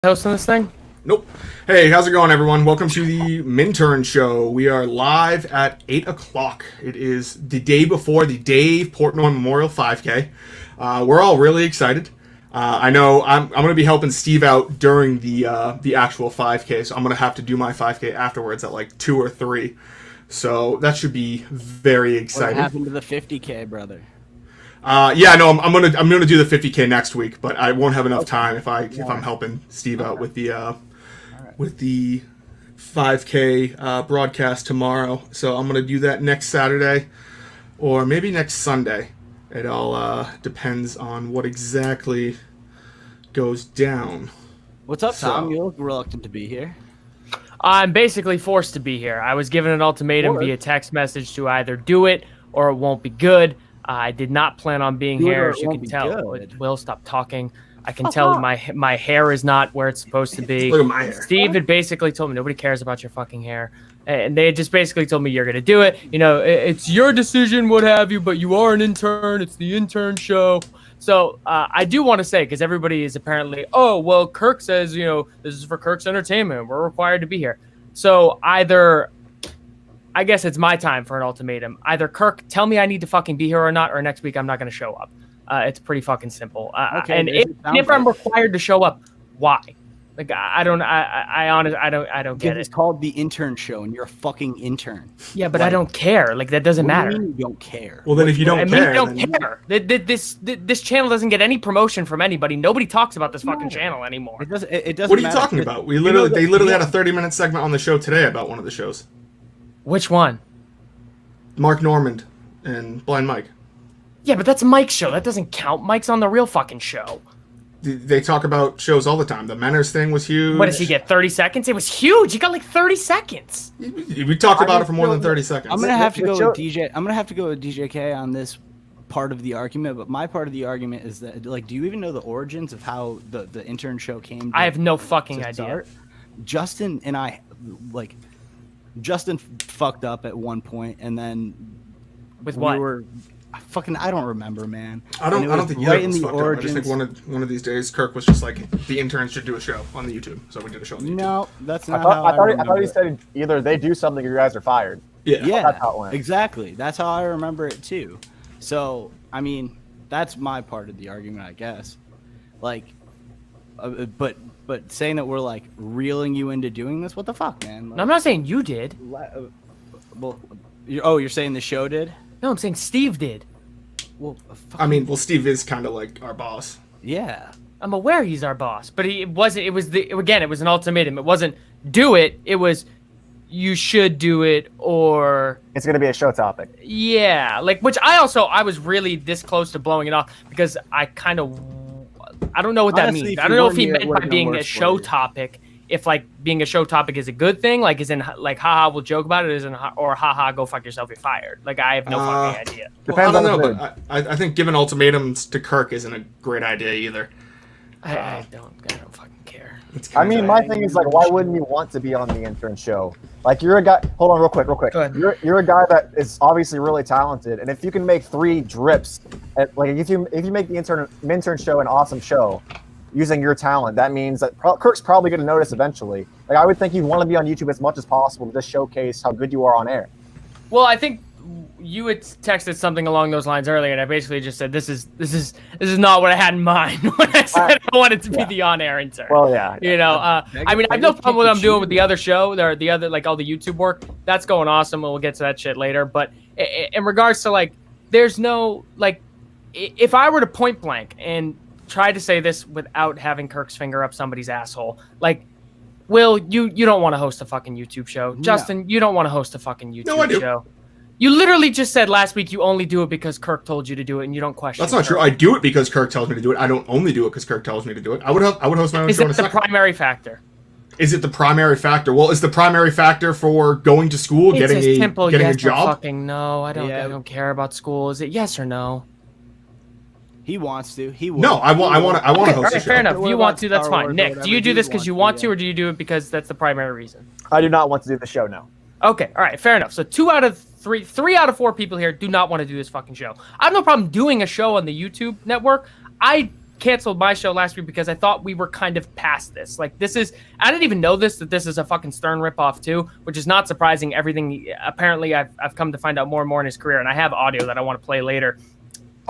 hosting this thing? Nope. Hey, how's it going, everyone? Welcome to the Mintern Show. We are live at 8 o'clock. It is the day before the Dave Portnoy Memorial 5K. We're all really excited. I know I'm going to be helping Steve out during the actual 5K, so I'm going to have to do my 5K afterwards at like 2 or 3. So that should be very exciting. What happened to the 50K, brother? Yeah, no, I'm gonna do the 50K next week, but I won't have enough time if I'm helping Steve out with the 5K broadcast tomorrow. So I'm gonna do that next Saturday, or maybe next Sunday. It all depends on what exactly goes down. What's up, Tom? You look reluctant to be here. I'm basically forced to be here. I was given an ultimatum via text message to either do it or it won't be good. I did not plan on being here, as you can tell. Will, stop talking. I can tell my hair is not where it's supposed to be. Look at my hair. Steve had basically told me nobody cares about your fucking hair. And they had just basically told me you're going to do it. You know, it's your decision, what have you, but you are an intern. It's the Mintern Show. So I do want to say, because everybody is apparently, oh, well, Kirk says, you know, this is for Kirk's entertainment. We're required to be here. So either... I guess it's my time for an ultimatum. Either Kirk, tell me I need to fucking be here or not, or next week I'm not going to show up. It's pretty fucking simple. Okay, and if I'm required to show up, why? Like I don't get it. It's called the Intern Show, and you're a fucking intern. Yeah, but I don't care. Like that doesn't matter. You don't care. Well, then if you don't care, I don't care. This channel doesn't get any promotion from anybody. Nobody talks about this fucking channel anymore. It doesn't. What are you talking about? They literally had a 30-minute segment on the show today about one of the shows. Which one? Mark Normand and Blind Mike. Yeah, but that's Mike's show. That doesn't count. Mike's on the real fucking show. They talk about shows all the time. The Menners thing was huge. What does he get, 30 seconds? It was huge. He got like 30 seconds. We talked about it for more than 30 seconds. I'm gonna have to go with DJ. I'm gonna have to go with DJK on this part of the argument. But my part of the argument is that, like, do you even know the origins of how the Intern Show came? I have no fucking idea. Justin and I, like. Justin fucked up at one point, and then with what? I don't remember, man. I don't think right in the origins. I just think one of these days, Kirk was just like, the interns should do a show on the YouTube, so we did a show on the YouTube. No, that's not I thought he said either they do something or you guys are fired. Yeah, that's how it went. Exactly. That's how I remember it too. So, I mean, that's my part of the argument, I guess. Like, but saying that we're like reeling you into doing this, what the fuck, man? Like, no, I'm not saying you did. Well, you're saying the show did? No, I'm saying Steve did. Well, Steve is kind of like our boss. Yeah, I'm aware he's our boss, but it wasn't. It was it was an ultimatum. It wasn't do it. It was you should do it or it's gonna be a show topic. Yeah, like which I was really this close to blowing it off because I don't know what that means. I don't know if he meant by being a show topic. If like being a show topic is a good thing, like is in like haha we'll joke about it, or haha go fuck yourself, you're fired. Like I have no fucking idea. Depends I don't know, but I think giving ultimatums to Kirk isn't a great idea either. I don't fucking care. I mean, my thing is like, why wouldn't you want to be on the Intern Show? Like you're a guy. Hold on, real quick. Go ahead. You're a guy that is obviously really talented, and if you can make 3 drips, like if you make the Mintern Show an awesome show, using your talent, that means that Kirk's probably going to notice eventually. Like I would think you'd want to be on YouTube as much as possible to just showcase how good you are on air. Well, I think you had texted something along those lines earlier, and I basically just said this is not what I had in mind when I said I wanted to be the on-air intern. Well, yeah. You know, I mean, I have no problem with what I'm doing with the other show, the other like all the YouTube work. That's going awesome. We'll get to that shit later. But in regards to like, there's no like, if I were to point blank and try to say this without having Kirk's finger up somebody's asshole, like, Will, you don't want to host a fucking YouTube show. No. Justin, you don't want to host a fucking YouTube show. You literally just said last week you only do it because Kirk told you to do it, and you don't question. That's not true. I do it because Kirk tells me to do it. I don't only do it because Kirk tells me to do it. I would host my own show in a second. Is it the primary factor? Is it the primary factor? Well, is the primary factor for going to school, it's getting a job? Fucking no. I don't care about school. Is it yes or no? He wants to. He will. No, I want to host a show. Fair enough. If you want to, that's fine. Nick, do you do this because you want to, or do you do it because that's the primary reason? I do not want to do the show, no. Okay, all right, fair enough. So 3 out of 4 people here do not want to do this fucking show. I have no problem doing a show on the YouTube network. I canceled my show last week because I thought we were kind of past this. Like, I didn't even know that this is a fucking Stern ripoff too, which is not surprising. Everything, apparently I've come to find out more and more in his career, and I have audio that I want to play later.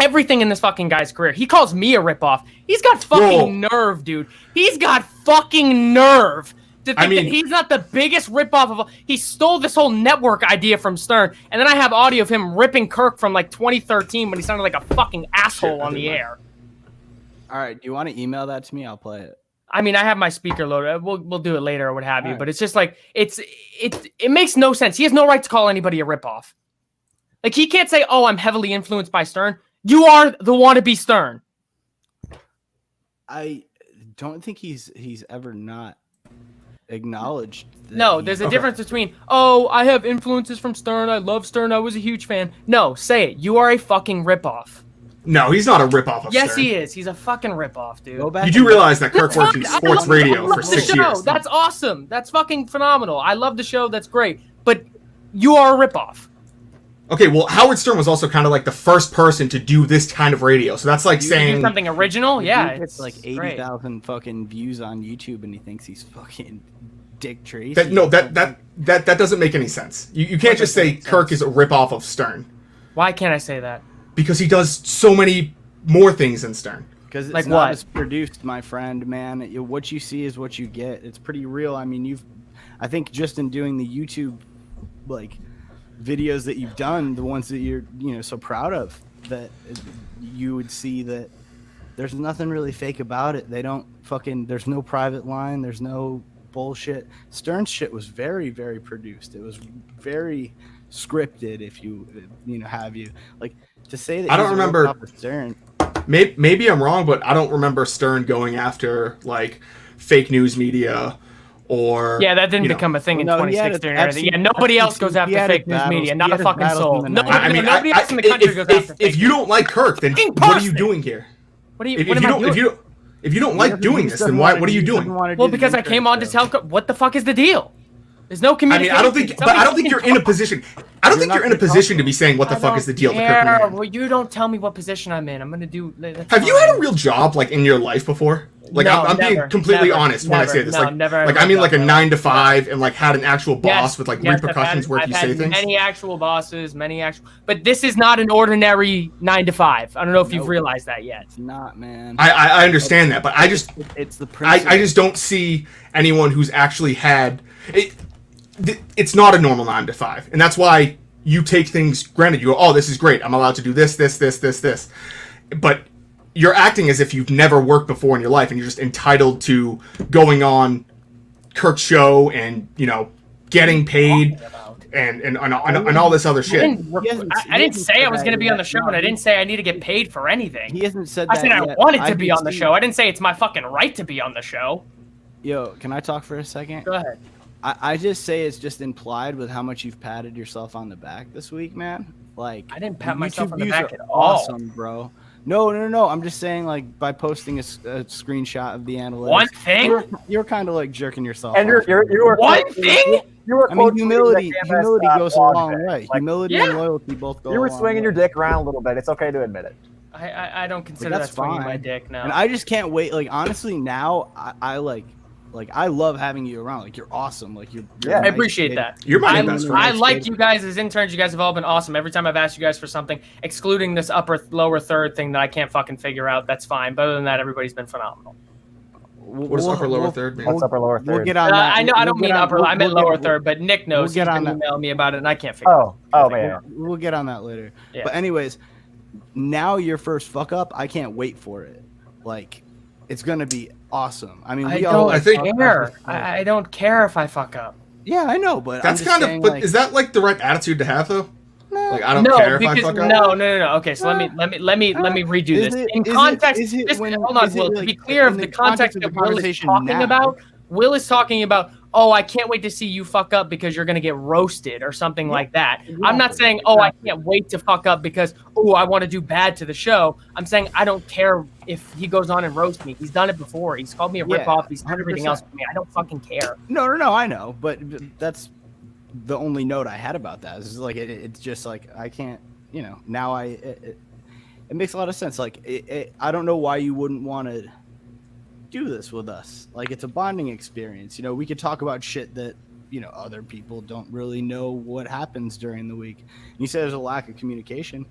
Everything in this fucking guy's career. He calls me a ripoff. He's got fucking nerve, dude. He's got fucking nerve to think that he's not the biggest ripoff of all. He stole this whole network idea from Stern, and then I have audio of him ripping Kirk from like 2013 when he sounded like a fucking asshole on the air. All right, do you want to email that to me? I'll play it. I mean, I have my speaker loaded. We'll do it later or what have you. But it's just like it makes no sense. He has no right to call anybody a ripoff. Like, he can't say, "Oh, I'm heavily influenced by Stern." You are the wannabe Stern. I don't think he's ever not acknowledged. No, there's a difference between, "Oh, I have influences from Stern. I love Stern. I was a huge fan." No, say it. You are a fucking ripoff. No, he's not a ripoff of Yes, Stern. he is. He's a fucking ripoff, dude. You do realize that Kirk worked in sports radio for 6 years. That's awesome. That's fucking phenomenal. I love the show. That's great. But you are a ripoff. Okay, well, Howard Stern was also kind of like the first person to do this kind of radio. So that's like saying do something original. Yeah, it's like 80,000 fucking views on YouTube, and he thinks he's fucking Dick Tracy. That doesn't make any sense. You can't just say Kirk is a ripoff of Stern. Why can't I say that? Because he does so many more things than Stern. Because it's like not as produced, my friend, man. What you see is what you get. It's pretty real. I mean, I think just in doing the YouTube, like, videos that you've done, the ones that you're, so proud of, that you would see that there's nothing really fake about it. They don't there's no private line. There's no bullshit. Stern's shit was very, very produced. It was very scripted, if you have you. Like, to say that I don't remember Stern. Maybe I'm wrong, but I don't remember Stern going after like fake news media or that didn't become a thing in 2016 or anything. Yeah, nobody else goes after fake news media, not a fucking soul. Nobody else in the country goes after fake news. If you don't like Kirk, then what are you doing here? If you don't like doing this, then what are you doing? Well, because I came on to tell Kirk, what the fuck is the deal? There's no communication. I don't think you're in a position. I don't think you're in a position to be saying what the fuck is the deal. Well, you don't tell me what position I'm in. I'm gonna do. Have you had a real job like in your life before? Like, no, I'm being completely honest when I say this. Like I mean, like a 9 to 5, and like had an actual boss with like repercussions where you say things. Many actual bosses, but this is not an ordinary 9 to 5. I don't know if you've realized that yet. It's not, man. I understand that, but it's the principle. I just don't see anyone who's actually had it. It's not a normal 9 to 5, and that's why you take things granted. You go, "Oh, this is great. I'm allowed to do this, but you're acting as if you've never worked before in your life, and you're just entitled to going on Kirk's show and getting paid and all this other shit. I didn't say I was going to be on the show, and I didn't say I need to get paid for anything. He hasn't said that. I said I wanted to be on the show. I didn't say it's my fucking right to be on the show. Yo, can I talk for a second? Go ahead. I just say it's just implied with how much you've patted yourself on the back this week, man. Like, I didn't pat myself on the back at all. Awesome, bro. No. I'm just saying, like, by posting a screenshot of the analytics. One thing? You're kind of like jerking yourself. And you were one thing? I mean, humility goes a long way. Like, humility and loyalty both go. You were swinging your dick around a little bit. It's okay to admit it. I don't consider that swinging my dick now. And I just can't wait. Like, honestly, now I love having you around. Like, you're awesome. Like, you're I appreciate that. You're my best friend. I like you guys as interns. You guys have all been awesome. Every time I've asked you guys for something, excluding this lower third thing that I can't fucking figure out, that's fine. But other than that, everybody's been phenomenal. What is upper lower third mean? What's upper lower third? We'll get on that. I know. I don't mean upper. I meant lower third. But Nick knows. He's been emailing me about it, and I can't figure it out. Oh man. We'll get on that later. Yeah. But anyways, now your first fuck up, I can't wait for it. Like, it's gonna be awesome. I mean, I don't care if I fuck up. Yeah, I know, but that's kind of. But is that like the right attitude to have, though? No. Like, I don't care if I fuck up. No. Okay, so let me redo this. In context, hold on, Will. To be clear of the context that Will is talking about, Will is talking about, oh, I can't wait to see you fuck up because you're going to get roasted or something like that. I'm not saying, oh, I can't wait to fuck up because, oh, I want to do bad to the show. I'm saying I don't care if he goes on and roasts me. He's done it before. He's called me a ripoff. He's done everything else with me. I don't fucking care. No, I know. But that's the only note I had about that. It's like, it's just like, I can't, now it makes a lot of sense. Like, I don't know why you wouldn't want to do this with us. Like, it's a bonding experience. You know, we could talk about shit that, you know, other people don't really know what happens during the week. And you said there's a lack of communication.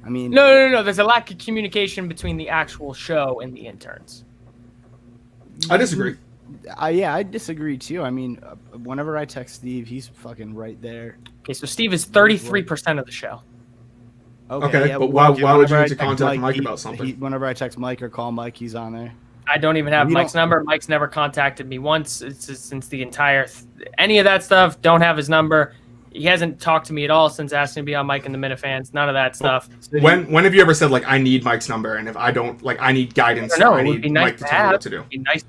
I mean, No. There's a lack of communication between the actual show and the interns. I disagree. Yeah, I disagree too. I mean, whenever I text Steve, he's fucking right there. Okay, so Steve is 33% of the show. Okay, yeah, but why would you whenever I need to text contact Mike about something? Whenever I text Mike or call Mike, he's on there. I don't even have You Mike's number. Mike's never contacted me once since the entire any of that stuff. Don't have his number. He hasn't talked to me at all since asking to be on Mike and the Minifans. None of that stuff. When have you ever said, like, I need Mike's number, and if I don't, like, I need guidance, No, or I it would need be nice Mike to to tell me have. what to do? It'd be nice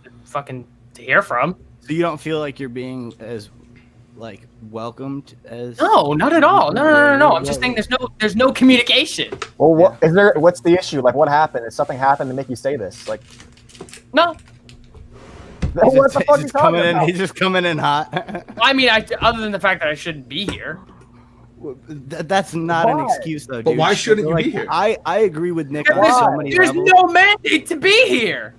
to hear from. So you don't feel like you're being as like welcomed as? No, not at all. No. I'm just saying there's no communication. Well, what's the issue? Like, what happened? Did something happen to make you say this? Like, No. what the fuck are you talking about? He's just coming in hot. I mean, other than the fact that I shouldn't be here. That's not an Why? excuse, though. But dude. why shouldn't you Like, be here? I agree with Nick on There's, so many there's levels. no mandate to be here.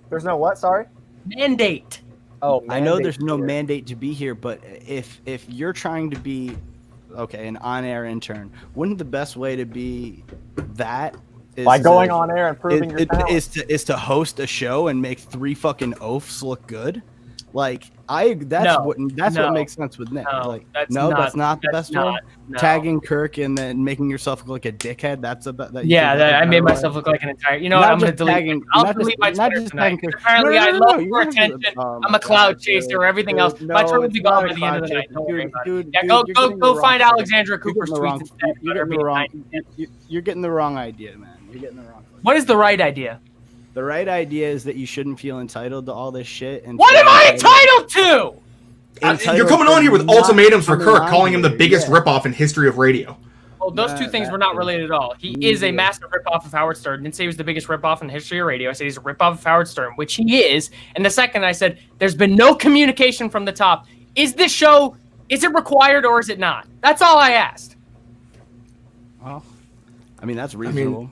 There's no what? Sorry. Mandate. Oh, I know mandate there's no here. mandate to be here, but if you're trying to be an on-air intern, wouldn't the best way to be that is By to- going on air and proving your talent. is to host a show and make 3 fucking oafs look good? Like that's No, what makes sense with Nick. No, Like that's that's not the that's best way. not, no. Tagging Kirk and then making yourself look like a dickhead. That's about that. Yeah, I made myself look like an entire. You know what? Not I'm gonna just delete. tagging- I'll not delete just- my not Twitter just tonight. tagging- Apparently, No, I no, love no, you for don't have to- attention. oh I'm my a cloud God, chaser. dude. Everything else. Dude, My no, Twitter will it's be not gone a by the end of the cloud night. chaser. Don't worry Dude, about dude, it. Yeah, dude, go you're getting the go wrong find idea. Alexandra You're Cooper's getting the wrong- tweets instead. You're getting the wrong idea, man. You're getting the wrong. What is the right idea? The right idea is that you shouldn't feel entitled to all this shit. And What am I entitled to? You're coming on here with ultimatums for Kirk, calling him the biggest rip. ripoff in history of radio. Well, those two things were not related at all. He is a massive ripoff of Howard Stern. Didn't say he was the biggest ripoff in the history of radio. I said he's a ripoff of Howard Stern, which he is. And the second I said, there's been no communication from the top. Is this show, is it required or is it not? That's all I asked. Well, I mean that's reasonable.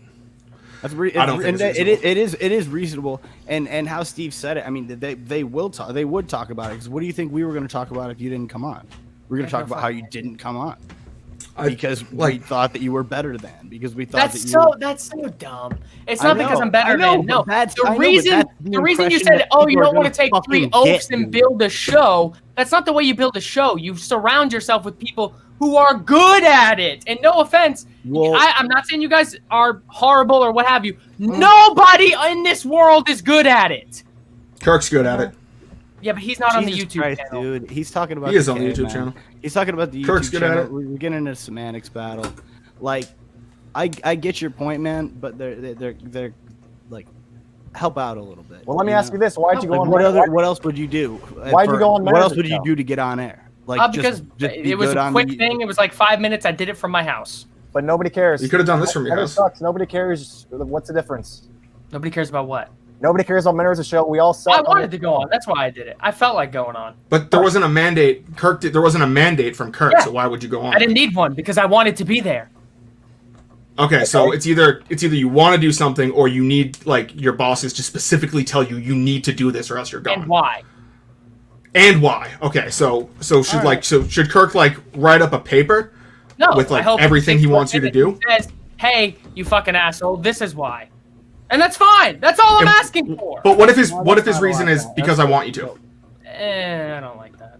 That's I don't think it's reasonable. it is reasonable. And how Steve said it. I mean they will talk. They would talk about it. Because what do you think we were going to talk about if you didn't come on? We're going to talk about how you didn't come on. Because we thought that you were better than. Because we thought That's so dumb. It's I not because know, I'm better I know, than. No, but that's- I the know, but reason that's the the reason you impression said, that oh, you people are don't want to gonna take 3 fucking oafs get, and dude. build a show. That's not the way you build a show. You surround yourself with people who are good at it. And no offense, Well- I'm not saying you guys are horrible or what have you. Nobody in this world is good at it. Kirk's good at it. Yeah, but he's not on the Jesus YouTube Christ, channel. dude. He's talking about He is on the YouTube man. channel. He's talking about the YouTube Kirk's good channel. at it. We're getting into a semantics battle. Like, I get your point, man, but they're like help out a little bit. Well, let me ask you this: Why'd you go on? What else would you do? Why'd you go on What else Manager would you Show? do to get on air? Like Because be it was good a on quick the- thing. It was like 5 minutes. I did it from my house. But nobody cares. You could have done this from your It house. sucks. Nobody cares. What's the difference? Nobody cares about what. Nobody cares about Mintern Show. We all suck. I wanted to go on. That's why I did it. I felt like going on. But there wasn't a mandate. There wasn't a mandate from Kirk, Yeah. so why would you go on? I didn't need one because I wanted to be there. Okay, so it's either you want to do something or you need, like, your bosses to specifically tell you need to do this or else you're gone. And why? And why? Okay, so should Kirk, like, write up a paper No. with, like, I hope everything he takes wants you to one minute do? and says, hey, you fucking asshole, this is why. And that's fine. That's all I'm And- asking for. But what if his not reason like is that. because I want you to? I don't like that.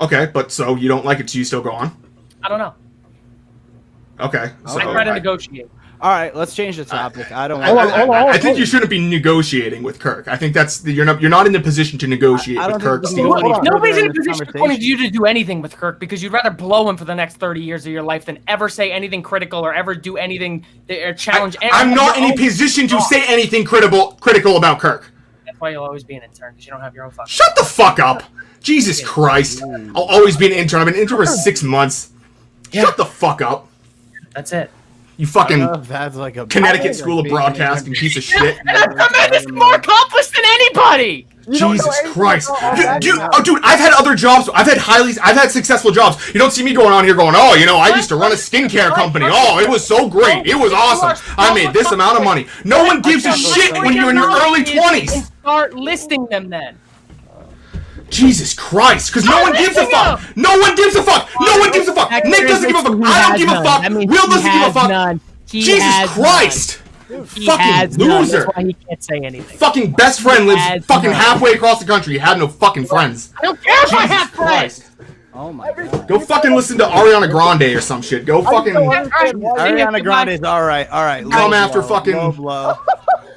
Okay, but so you don't like it, so you still go on? I don't know. Okay, so I try to negotiate. All right, let's change the topic. I don't. I think you shouldn't be negotiating with Kirk. I think that's you're not in the position to negotiate I with don't Kirk. think- Steve. Hold on. Nobody's in a this position according to you to do anything with Kirk because you'd rather blow him for the next 30 years of your life than ever say anything critical or ever do anything or challenge. I'm not in a position to say anything critical about Kirk. That's why you'll always be an intern because you don't have your own fucking. Shut the fuck up. Jesus Christ. I'll always be an intern. I've been an intern for 6 months. Shut the fuck up. That's it. You fucking That's like a Connecticut School of Broadcasting piece of shit. And I'm tremendously more accomplished than anybody. You don't know Jesus anything Christ. about all that, Dude, man. oh, dude, I've had other jobs. I've had successful jobs. You don't see me going on here going, oh, you know, I used to run a skincare company. Oh, it was so great. It was awesome. I made this amount of money. No one gives a shit when you're in your early 20s. Start listing them then. Jesus Christ, because no one gives a fuck. No one gives a fuck. No one gives a fuck. Nick doesn't give a fuck. I don't give a fuck. Will doesn't give a fuck. Jesus Christ. Fucking loser. That's why he can't say anything. Fucking best friend lives fucking halfway across the country. You have no fucking friends. I don't care if I have friends. Oh my god. Go fucking listen to Ariana Grande or some shit. Go fucking Ariana Grande's alright. come after fucking low blow.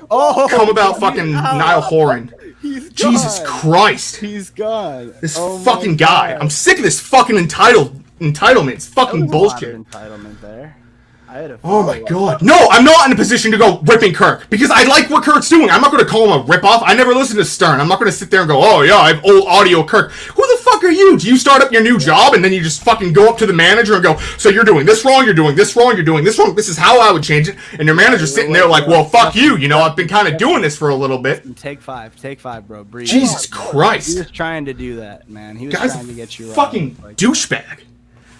Oh, come about fucking Niall Horan. He's Jesus gone. Christ. He's gone. This Oh my fucking guy. God. I'm sick of this fucking entitlement. It's fucking That was a lot bullshit. of entitlement there. I had a Oh my follow-up. god. No, I'm not in a position to go ripping Kirk because I like what Kirk's doing. I'm not going to call him a ripoff. I never listen to Stern. I'm not going to sit there and go, oh yeah, I have old audio Kirk. Who the fuck are you? Do you start up your new job and then you just fucking go up to the manager and go, so you're doing this wrong, you're doing this wrong, you're doing this wrong. This is how I would change it. And your manager's sitting there like, well, fuck you. You know, I've been kind of doing this for a little bit. Take five, bro. Breathe. Jesus He Christ. was trying to do that, man. He was Guy's trying to get you fucking like, douchebag.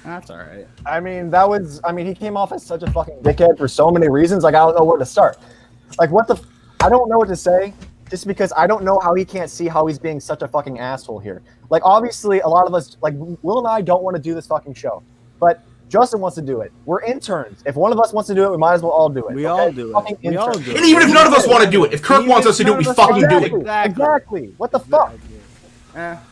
That's all right. I mean, he came off as such a fucking dickhead for so many reasons. Like, I don't know where to start. Like, I don't know what to say just because I don't know how he can't see how he's being such a fucking asshole here. Like, obviously, a lot of us, like, Will and I don't want to do this fucking show. But Justin wants to do it. We're interns. If one of us wants to do it, we might as well all do it. We okay? all do Fucking it. We all interns. do it. And even if none of us want to do it, if Kirk Even wants if us to do it, none we of us fucking do Exactly. it. Exactly. What the fuck?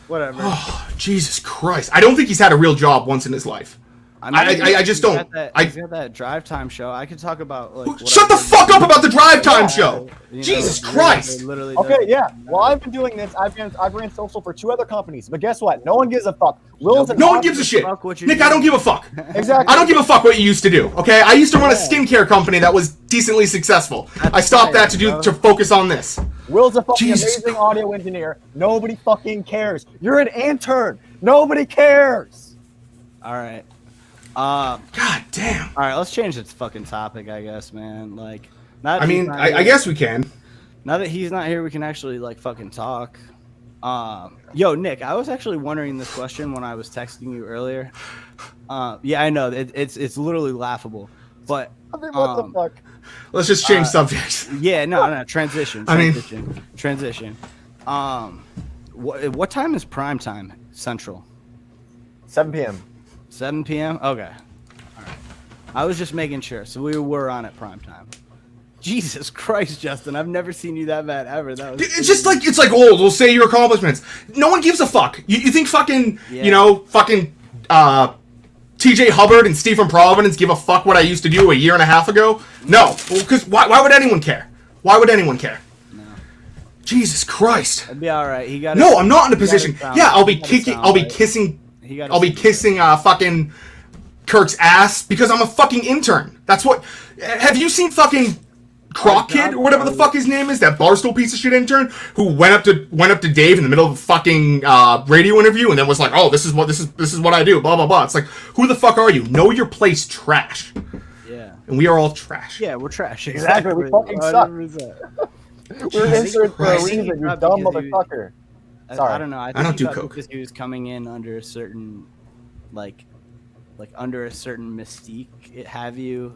Whatever. Oh, Jesus Christ. I don't think he's had a real job once in his life. I just don't. He's got that drive time show. I could talk about like. what Shut I the did. fuck up about the drive time show. You know, Jesus literally- Christ. literally Okay, does- yeah. Well, I've been doing this. I've ran social for 2 other companies, but guess what? No one gives a fuck. Will's an No one awesome- gives a shit. Fuck what you're Nick, I don't doing. give a fuck. Exactly. I don't give a fuck what you used to do, okay? I used to run a skincare company that was decently successful. I stopped that to focus on this. Will's a fucking Jesus amazing audio engineer. Nobody fucking cares. You're an intern. Nobody cares. All right. God damn. All right. Let's change this fucking topic, I guess, man. Like, I mean, I guess we can. now that he's not here, we can actually like fucking talk. Yo, Nick, I was actually wondering this question when I was texting you earlier. Yeah, I know it's literally laughable, but I mean, what the fuck? Let's just change subjects. yeah, no, transition. I mean- Transition. What time is prime time Central? 7 p.m. 7 p.m. Okay. All right. I was just making sure, so we were on at prime time. Jesus Christ, Justin! I've never seen you that mad ever. That was. It's just like, oh, we'll say your accomplishments. No one gives a fuck. You think fucking, fucking TJ Hubbard and Steve from Providence give a fuck what I used to do a year and a half ago? No. Well, because why would anyone care? Why would anyone care? No. Jesus Christ. It'd be all right. He got. No, I'm not in a position. Yeah, I'll be kissing fucking Kirk's ass because I'm a fucking intern. That's what. Have you seen fucking Croc Kid or whatever the fuck his name is? That Barstool piece of shit intern who went up to Dave in the middle of a fucking radio interview and then was like, "Oh, this is what I do." Blah blah blah. It's like, who the fuck are you? Know your place, trash. Yeah. And we are all trash. Yeah, we're trash. Exactly, we fucking suck. 100%. We're interns for a Christ. reason, you Probably dumb because he- motherfucker. Sorry. I don't know. I don't think he do thought coke. because he was coming in under a certain, like under a certain mystique. Have you?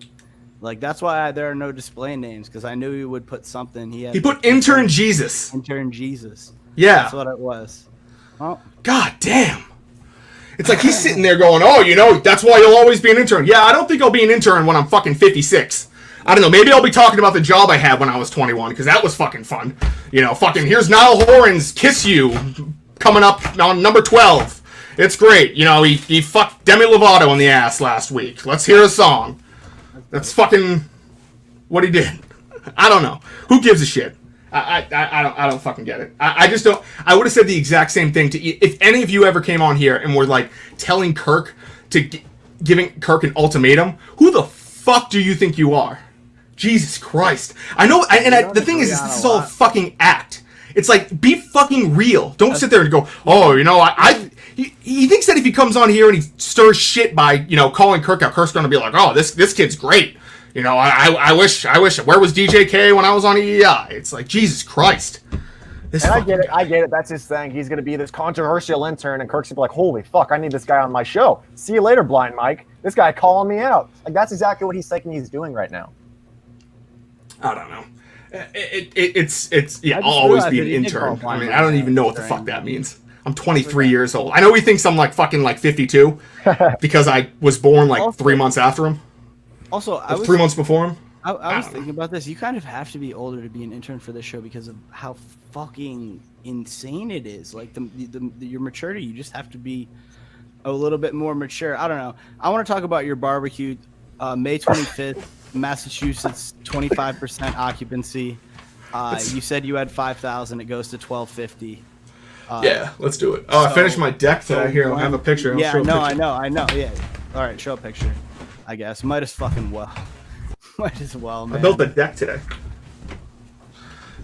Like that's why there are no display names because I knew he would put something. He put intern Jesus. Intern Jesus. Yeah. That's what it was. Well, God damn. It's like he's sitting there going, oh, that's why you'll always be an intern. Yeah, I don't think I'll be an intern when I'm fucking 56. I don't know. Maybe I'll be talking about the job I had when I was 21 because that was fucking fun. Fucking here's Niall Horan's Kiss You coming up on number 12. It's great. He fucked Demi Lovato in the ass last week. Let's hear a song. That's fucking what he did. I don't know. Who gives a shit? I don't fucking get it. I just don't. I would have said the exact same thing if any of you ever came on here and were like telling Kirk giving Kirk an ultimatum. Who the fuck do you think you are? Jesus Christ. I know. The thing is, this is all a fucking act. It's like, be fucking real. Don't sit there and go, oh, he thinks that if he comes on here and he stirs shit by, calling Kirk out, Kirk's going to be like, oh, this kid's great. I wish, where was DJK when I was on EEI? It's like, Jesus Christ. This And I fucking get it. guy. I get it. That's his thing. He's going to be this controversial intern, and Kirk's gonna be like, "Holy fuck! I need this guy on my show. See you later, Blind Mike. This guy calling me out." Like that's exactly what he's thinking he's doing right now. I don't know. It's yeah. I I'll just always realized be that an he did intern. call I Blind mean, Mike I don't even know out what the fuck during- that means. I'm 23 years old. I know he thinks I'm like fucking like 52 because I was born like Also- 3 months after him. Also, I was 3 months before him. I was don't know. thinking about this. You kind of have to be older to be an intern for this show because of how fucking insane it is. Like your maturity, you just have to be a little bit more mature. I don't know. I want to talk about your barbecue. May 25th, Massachusetts, 25% occupancy. You said you had 5,000. It goes to 1,250. Yeah, let's do it. Oh, I so- finished my deck today. Here, I'll have a picture. I'll Yeah, show a no, picture. I know. Yeah. All right, show a picture. I guess might as fucking well. Might as well, man. I built the deck today.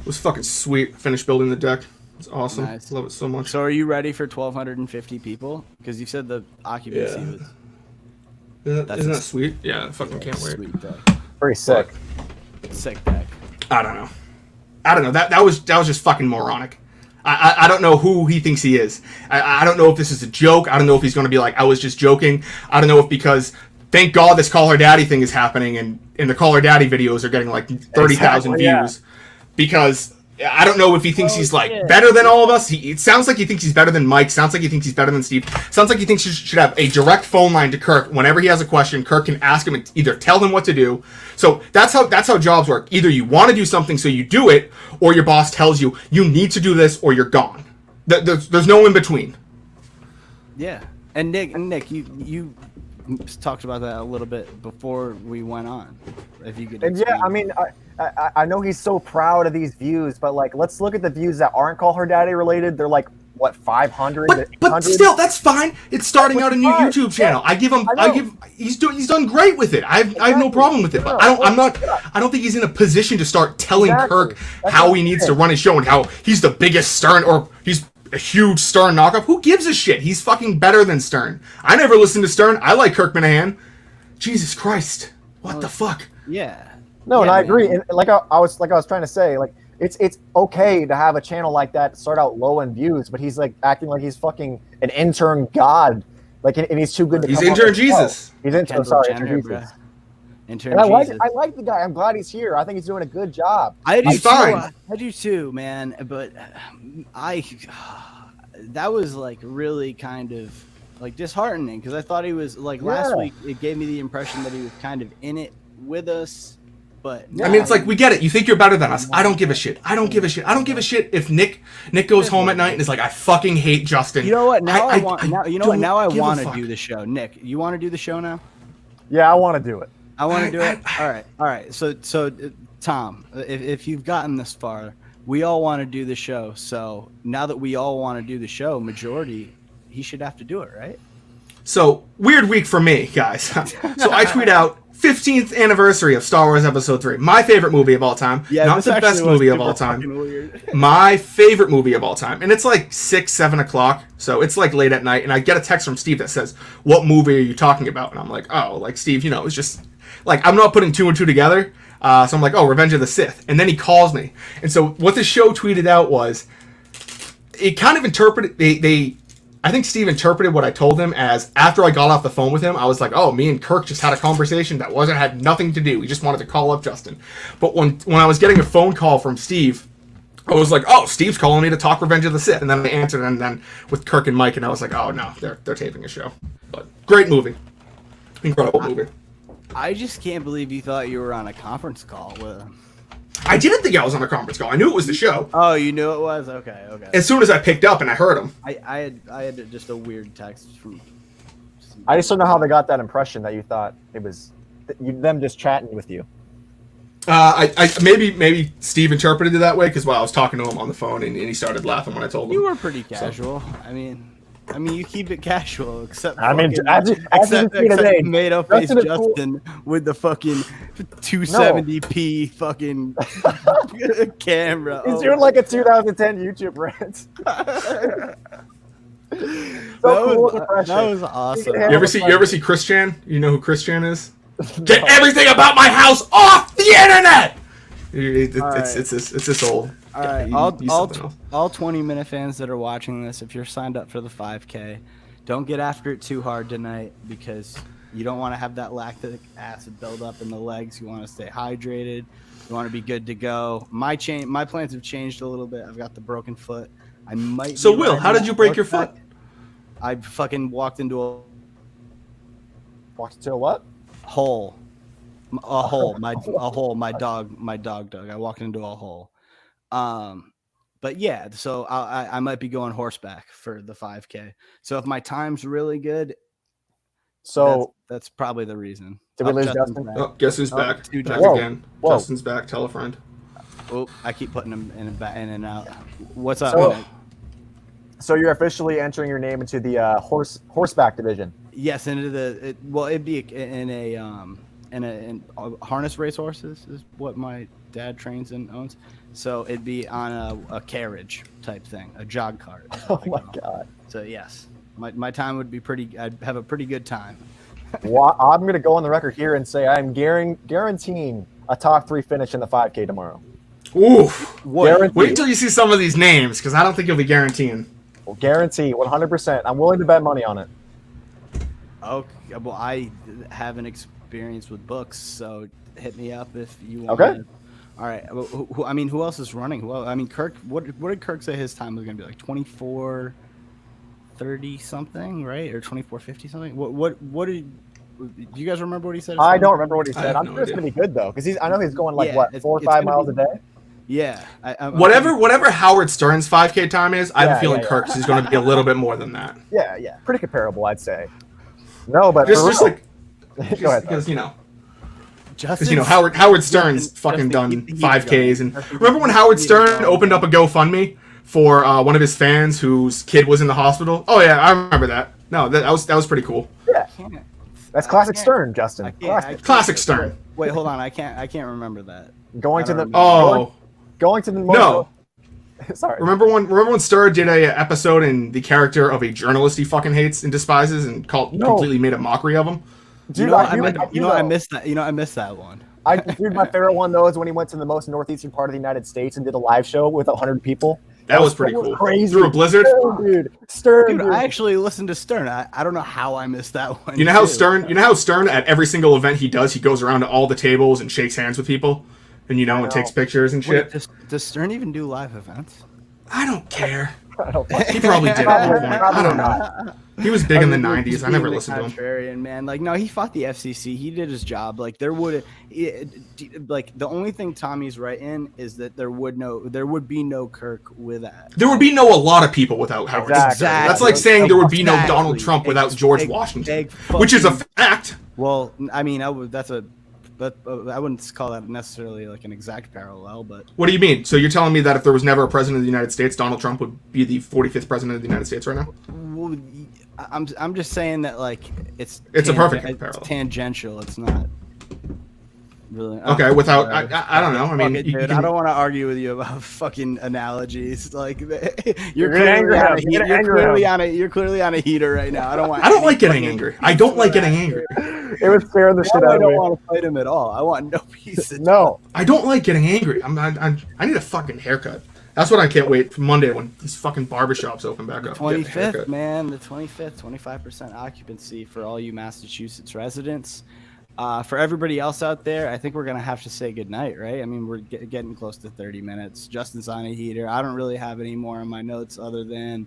It was fucking sweet. Finished building the deck. It's awesome. Nice. Love it so much. So are you ready for 1,250 people? Because you said the occupancy Yeah. was Isn't that sweet? Yeah, I fucking can't wait. sweet deck. Pretty sick. Sick deck. I don't know. That was just fucking moronic. I don't know who he thinks he is. I don't know if this is a joke. I don't know if he's going to be like, I was just joking. I don't know if because, thank God this Call Her Daddy thing is happening and the Call Her Daddy videos are getting like 30,000 Exactly, yeah. views. Because I don't know if he thinks he's like better than all of us. It sounds like he thinks he's better than Mike. Sounds like he thinks he's better than Steve. Sounds like he thinks he should have a direct phone line to Kirk. Whenever he has a question, Kirk can ask him and either tell him what to do. So that's how jobs work. Either you want to do something so you do it, or your boss tells you you need to do this or you're gone. There's no in between. Yeah. And Nick, you talked about that a little bit before we went on. If you could. And yeah, explain. I mean, I know he's so proud of these views, but like, let's look at the views that aren't Call Her Daddy related. They're like what 500, But 800? still, that's fine. It's starting out a new fine. YouTube channel. I give him. I know. He's done great with it. I have no Exactly. problem with it. But Yeah, I don't think he's in a position to start telling Exactly. Kirk That's how what he I'm needs to saying. run his show and how he's the biggest Stern or he's a huge Stern knockoff. Who gives a shit? He's fucking better than Stern. I never listened to Stern. I like Kirk Minahan. Jesus Christ. What the fuck? Yeah. No, and Yeah, I agree. man. And like I was trying to say, like it's okay to have a channel like that start out low in views, but he's like acting like he's fucking an intern god, like and he's too good to. He's come on intern the show. Jesus. He's intern. Kendall Sorry, Jenner, intern bruh. Jesus. Intern And I Jesus. like the guy. I'm glad he's here. I think he's doing a good job. I do He's too. fine. I do too, man. But that was like really kind of like disheartening because I thought he was like last Yeah. week. It gave me the impression that he was kind of in it with us, but I mean, it's like, we get it. You think you're better than us. I don't give a shit. I don't give a shit. I don't give a shit if Nick goes home at night and is like, I fucking hate Justin. you know what? Now I want. Now you know what? don't Now I give a want to fuck. do the show. Nick, you want to do the show now? Yeah, I want to do it. I want to do it. All right. So Tom, if you've gotten this far, we all want to do the show. So now that we all want to do the show, majority, he should have to do it, right? So, weird week for me, guys. So I tweet out 15th anniversary of Star Wars Episode 3. My favorite movie of all time. Not this the actually best was movie of super all time. fucking weird. My favorite movie of all time. And it's like 6, 7 o'clock. So it's like late at night. And I get a text from Steve that says, what movie are you talking about? And I'm like, oh, like Steve, you know, it's just like, I'm not putting 2 and 2 together. So I'm like, oh, Revenge of the Sith. And then he calls me. And so what the show tweeted out was, it kind of interpreted, I think Steve interpreted what I told him as after I got off the phone with him, I was like, oh, me and Kirk just had a conversation that had nothing to do. We just wanted to call up Justin. But when I was getting a phone call from Steve, I was like, oh, Steve's calling me to talk Revenge of the Sith. And then I answered, and then with Kirk and Mike, and I was like, oh, no, they're taping a show. But great movie. Incredible movie. I just can't believe you thought you were on a conference call with him. I didn't think I was on a conference call. I knew it was the show. Oh, you knew it was? Okay. As soon as I picked up and I heard him. I had just a weird text from. I just don't know how they got that impression that you thought it was them just chatting with you. Maybe Steve interpreted it that way because while I was talking to him on the phone and he started laughing when I told him. You were pretty casual. I mean, you keep it casual, except I mean, fucking- as you except see today, tomato face Justin is cool. Justin with the fucking 270p fucking camera. He's Oh doing my like a God. 2010 YouTube rant. That was awesome. Yeah. You ever see Chris Chan? You know who Chris Chan is? Get everything about my house off the internet. It's this old. All Yeah, right, use something else. all 20-minute fans that are watching this, if you're signed up for the 5K, don't get after it too hard tonight because you don't want to have that lactic acid build up in the legs. You want to stay hydrated. You want to be good to go. My plans have changed a little bit. I've got the broken foot. I might. So be Will, riding how did that you break your horseback. foot? I fucking walked into a Walked into a what? hole. A hole. A hole. My dog dug. I walked into a hole. But yeah, so I might be going horseback for the 5K. So if my time's really good, So that's probably the reason. did we lose Justin's Justin? back. Oh, guess who's back? two Back Justin. again. Whoa. Justin's back. Tell a friend. Oh, I keep putting him in and out. What's up? So- man? So you're officially entering your name into the horseback division. Yes, into it'd be in harness race horses is what my dad trains and owns. So it'd be on a carriage type thing, a jog cart. Oh my god. So yes, my time would be pretty. I'd have a pretty good time. Well, I'm going to go on the record here and say I'm guaranteeing a top 3 finish in the 5K tomorrow. Oof. Guarantee. Wait until you see some of these names, because I don't think you'll be guaranteeing. Guarantee 100%. I'm willing to bet money on it. Okay, well I have an experience with books, so hit me up if you want. Okay. All right. Well, who else is running? Well, I mean, Kirk. What did Kirk say his time was going to be like? 24:30 something, right? Or 24:50 something? What did? Do you guys remember what he said? I don't remember what he I said. have I'm no sure it's idea. going to be good though, because I know he's going like Yeah, what it's- 4 or it's 5 gonna miles be- a day. Yeah. Whatever Howard Stern's 5K time is, I have Yeah, a feeling yeah. Kirk's is going to be a little bit more than that. Yeah, pretty comparable, I'd say. No, but Just for just real. like Go ahead. because Justin. Howard Stern's fucking done 5Ks, and remember when Howard Stern opened up a GoFundMe for one of his fans whose kid was in the hospital? Oh yeah, I remember that. No, that was pretty cool. Yeah, that's classic can't- Stern, Justin. I can't- Classic. Classic Stern. Wait, hold on. I can't remember that. Going I to don't the remember. Oh going to the no. Sorry. Remember when Stern did a episode in the character of a journalist he fucking hates and despises and completely made a mockery of him? Dude, I I missed that. I missed that one. Dude, my favorite one though is when he went to the most northeastern part of the United States and did a live show with 100 people. That was pretty cool. Crazy. Through a blizzard. Stern, Dude, dude. I actually listened to Stern. I don't know how I missed that one. You know how too. Stern at every single event he does, he goes around to all the tables and shakes hands with people, and and know. takes pictures and shit. Wait, does Stern even do live events? I don't care. I don't He probably did at one point. I don't know. know. He was big in the '90s. I never listened to him. Contrarian, man. Like, no, he fought the FCC. He did his job. Like, like the only thing Tommy's right in is that there would be no Kirk with that. There would be a lot of people without Howard Stern. Exactly. That's like saying there would be no Exactly. Donald Trump without George Washington, Big which is a fucking- fact. Well, I mean, I wouldn't call that necessarily like an exact parallel, but What do you mean? So you're telling me that if there was never a president of the United States, Donald Trump would be the 45th president of the United States right now? well, I'm just saying that like it's a perfect it's parallel. tangential. It's not really Okay, without I don't know. I mean, Fuck it, you dude, can- I don't want to argue with you about fucking analogies. Like You're gonna anger him. You're gonna anger him. you're clearly on a heater right now. I don't want. I don't like getting fucking angry. I don't like getting peace angry. It was scaring the shit I out of don't me. want to fight him at all. I want no peace. No. I don't like getting angry. I need a fucking haircut. That's what I can't wait for Monday when these fucking barbershops open back up. Get a 25th, haircut. man. The 25th, 25% occupancy for all you Massachusetts residents. For everybody else out there, I think we're going to have to say goodnight, right? I mean, we're getting close to 30 minutes. Justin's on a heater. I don't really have any more on my notes other than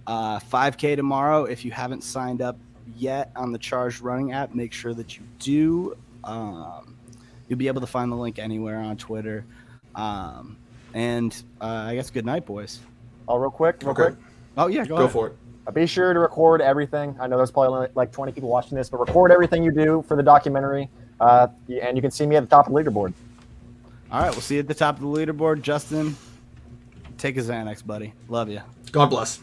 5K tomorrow. If you haven't signed up yet on the Charged Running app, make sure that you do. You'll be able to find the link anywhere on Twitter. And I guess good night, boys. Oh, real quick. Okay, Oh, yeah, go go ahead. for it. Be sure to record everything. I know there's probably only like 20 people watching this, but record everything you do for the documentary. And you can see me at the top of the leaderboard. All right, we'll see you at the top of the leaderboard. Justin, take a Xanax, buddy. Love you. God bless.